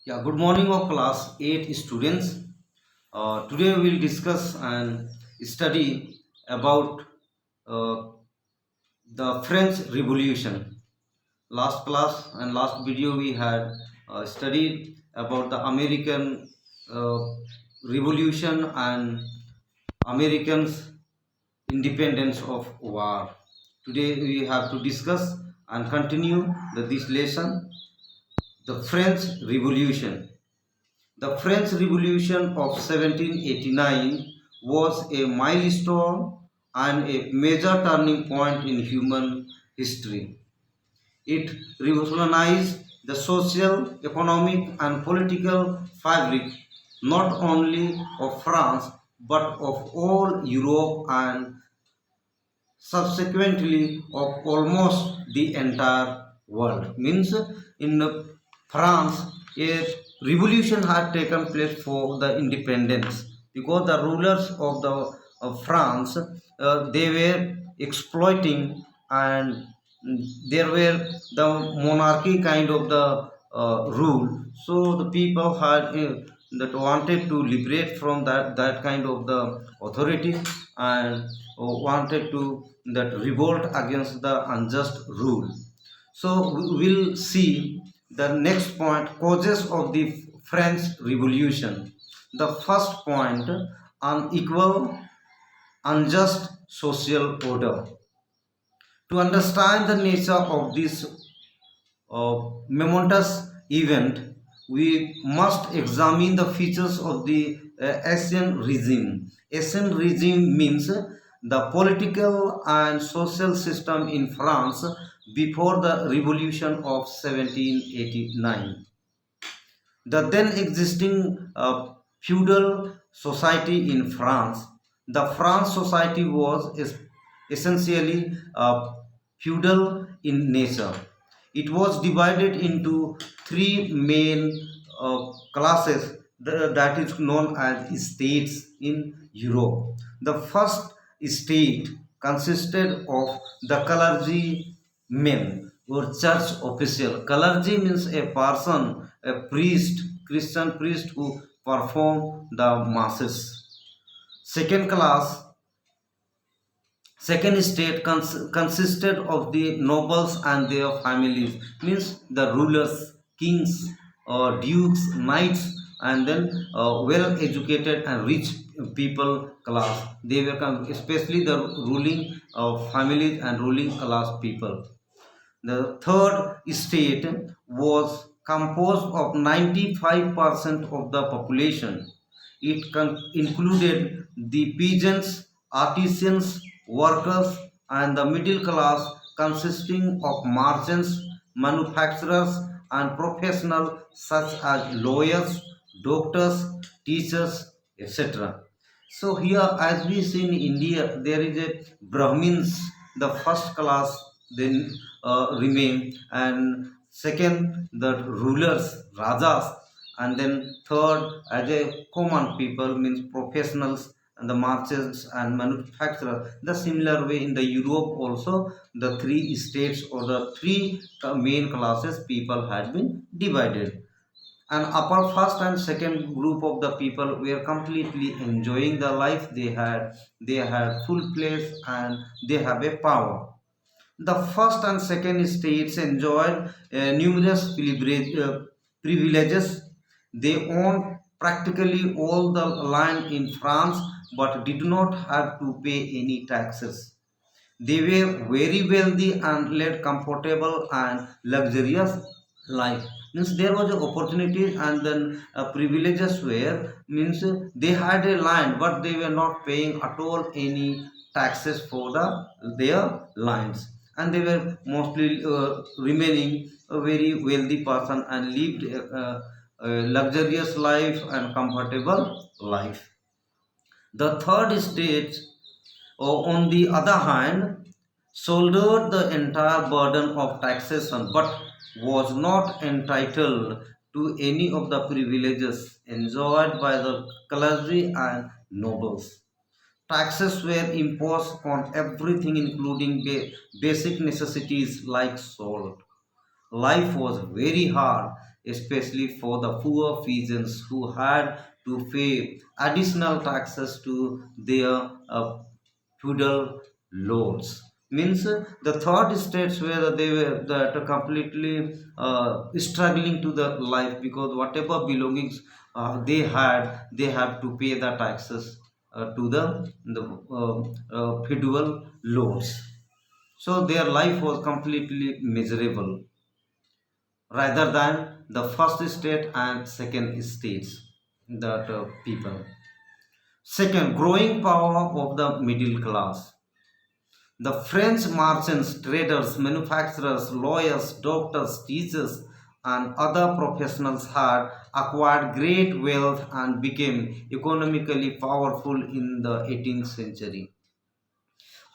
Yeah, good morning of class 8 students. Today we will discuss and study about uh, the French Revolution. Last class and last video we had studied about the American uh, Revolution and Americans' independence of war. Today we have to discuss and continue this lesson, the French Revolution. The French Revolution of 1789 was a milestone and a major turning point in human history. It revolutionized the social, economic, and political fabric not only of France but of all Europe and subsequently of almost the entire world. Means in France a revolution had taken place for the independence because the rulers of the of France they were exploiting and there were the monarchy kind of the rule, so the people had that wanted to liberate from that kind of the authority and wanted to that revolt against the unjust rule. So we will see the next point, causes of the French Revolution. The first point, unequal, unjust social order. To understand the nature of this momentous event, we must examine the features of the Asian regime. Asian regime means the political and social system in France before the revolution of 1789. The then existing feudal society in France. The France society was essentially feudal in nature. It was divided into three main classes that is known as states in Europe. The first state consisted of the clergy men or church official. Clergy means a person, a priest, Christian priest who perform the masses. Second class, second state consisted of the nobles and their families, means the rulers, kings, dukes, knights, and then well-educated and rich people class. They were especially the ruling families and ruling class people. The third state was composed of 95% of the population. It included the peasants, artisans, workers, and the middle class, consisting of merchants, manufacturers, and professionals such as lawyers, doctors, teachers, etc. So here, as we see in India, there is a Brahmins, the first class, then remain, and second the rulers, rajas, and then third as a common people means professionals and the merchants and manufacturers. The similar way in the Europe also the three states or the three main classes people had been divided, and upper first and second group of the people were completely enjoying the life they had full place and they have a power. The first and second states enjoyed numerous privileges. They owned practically all the land in France but did not have to pay any taxes. They were very wealthy and led comfortable and luxurious life. Means there was a opportunities and then privileges were means they had a land but they were not paying at all any taxes for their lands, and they were mostly remaining a very wealthy person and lived a luxurious life and comfortable life. The third stage, on the other hand, shouldered the entire burden of taxation but was not entitled to any of the privileges enjoyed by the clergy and nobles. Taxes were imposed on everything, including basic necessities like salt. Life was very hard. especially for the poor peasants who had to pay additional taxes to their feudal lords. Means the third states where they were that completely struggling to the life because whatever belongings they had, they have to pay the taxes to the feudal lords. So their life was completely miserable rather than the first state and second states that people. Second, growing power of the middle class. The French merchants, traders, manufacturers, lawyers, doctors, teachers, and other professionals had acquired great wealth and became economically powerful in the 18th century.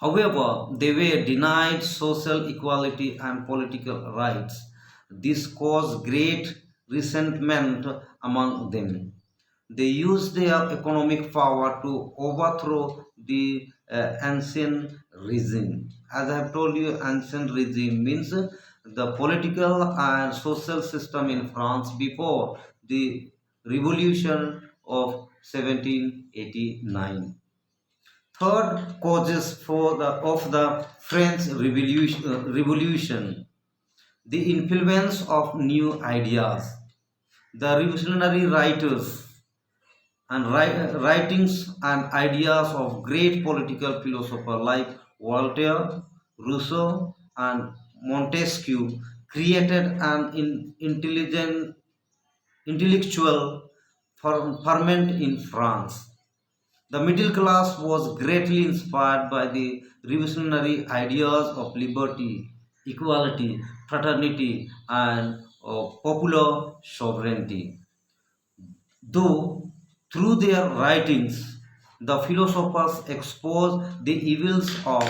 However, they were denied social equality and political rights. This caused great resentment among them. They used their economic power to overthrow the ancient regime. As I have told you, ancient regime means the political and social system in France before the revolution of 1789. Third causes for of the French Revolution, the influence of new ideas. The revolutionary writers and writings and ideas of great political philosophers like Voltaire, Rousseau, and Montesquieu created an intellectual ferment in France. The middle class was greatly inspired by the revolutionary ideas of liberty, equality, fraternity, and popular sovereignty. Though through their writings, the philosophers expose the evils of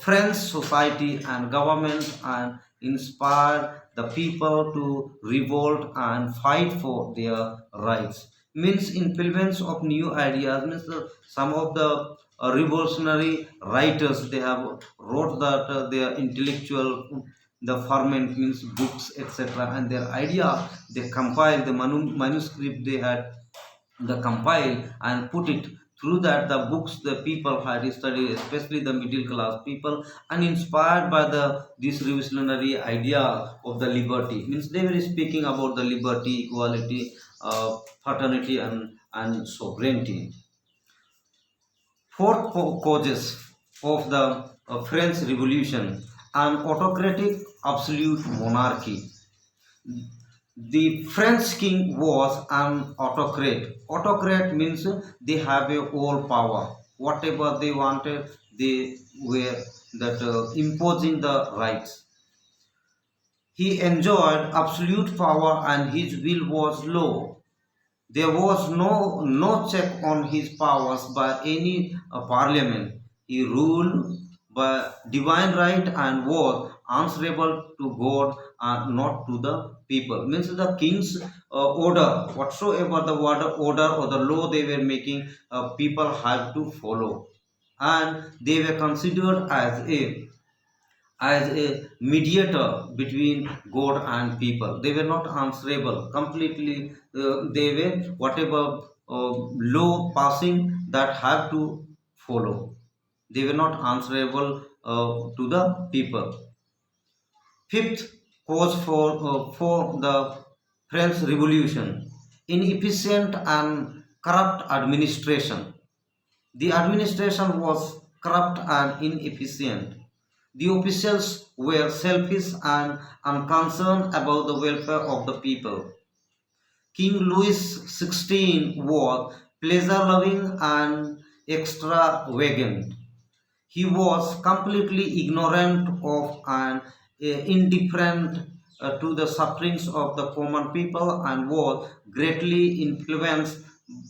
French society and government and inspired the people to revolt and fight for their rights. Means influence of new ideas means some of the revolutionary writers they have wrote that their intellectual the ferment means books etc and their idea they compile the manuscript they had the compile and put it through that the books the people had studied especially the middle class people and inspired by the this revolutionary idea of the liberty means they were speaking about the liberty equality fraternity and sovereignty. Fourth causes of the French Revolution, an autocratic absolute monarchy. The French king was an autocrat. Autocrat means they have a all power. Whatever they wanted, they were that imposing the rights. He enjoyed absolute power and his will was law. There was no check on his powers by any parliament. He ruled by divine right and was answerable to God and not to the people. Means the king's order, whatsoever the order or the law they were making, people had to follow, and they were considered as a mediator between God and people. They were not answerable completely. They were whatever law passing that had to follow. They were not answerable to the people. Fifth cause for the French Revolution: inefficient and corrupt administration. The administration was corrupt and inefficient. The officials were selfish and unconcerned about the welfare of the people. King Louis XVI was pleasure-loving and extravagant. He was completely ignorant of and indifferent to the sufferings of the common people and was greatly influenced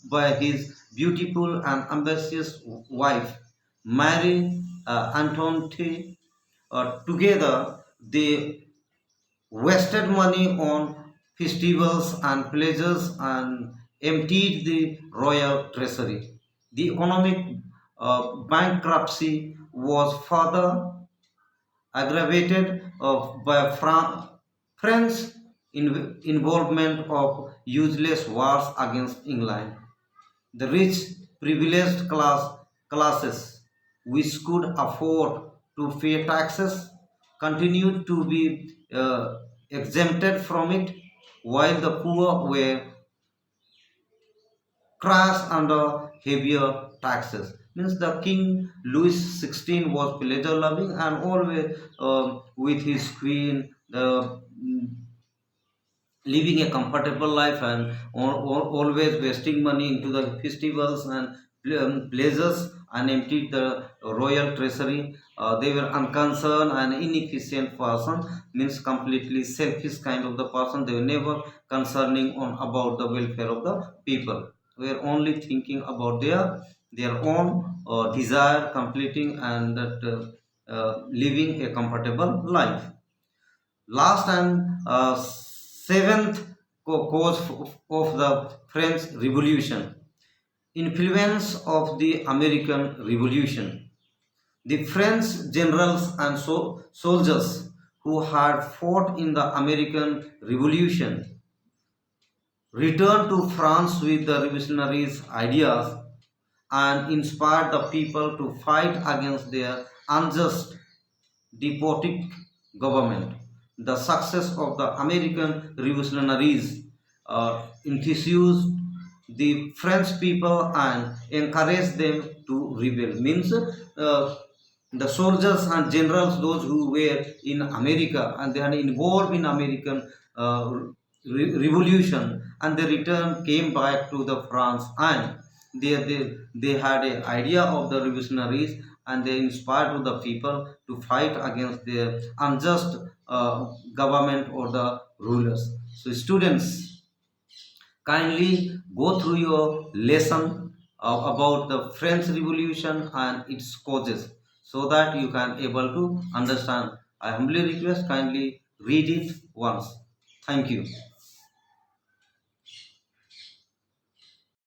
by his beautiful and ambitious wife, Marie Antoinette. Together, they wasted money on festivals and pleasures and emptied the royal treasury. The economic bankruptcy was further aggravated by French involvement of useless wars against England. The rich, privileged classes which could afford to pay taxes continued to be exempted from it, while the poor were crashed under heavier taxes. Means the King Louis XVI was pleasure loving and always with his queen, living a comfortable life and always wasting money into the festivals and pleasures and emptied the royal treasury. They were unconcerned and inefficient person, means completely selfish kind of the person. They were never concerning on about the welfare of the people. We are only thinking about their own desire completing and that living a comfortable life. Last and seventh cause of the French Revolution, influence of the American Revolution. The French generals and soldiers who had fought in the American Revolution returned to France with the revolutionaries' ideas and inspired the people to fight against their unjust despotic government. The success of the American revolutionaries enthused the French people and encouraged them to rebel. Means the soldiers and generals, those who were in America and they are involved in American revolution, and they returned, came back to the France, and they had an idea of the revolutionaries and they inspired the people to fight against their unjust government or the rulers. So students, kindly go through your lesson about the French Revolution and its causes so that you can able to understand. I humbly request kindly read it once. Thank you.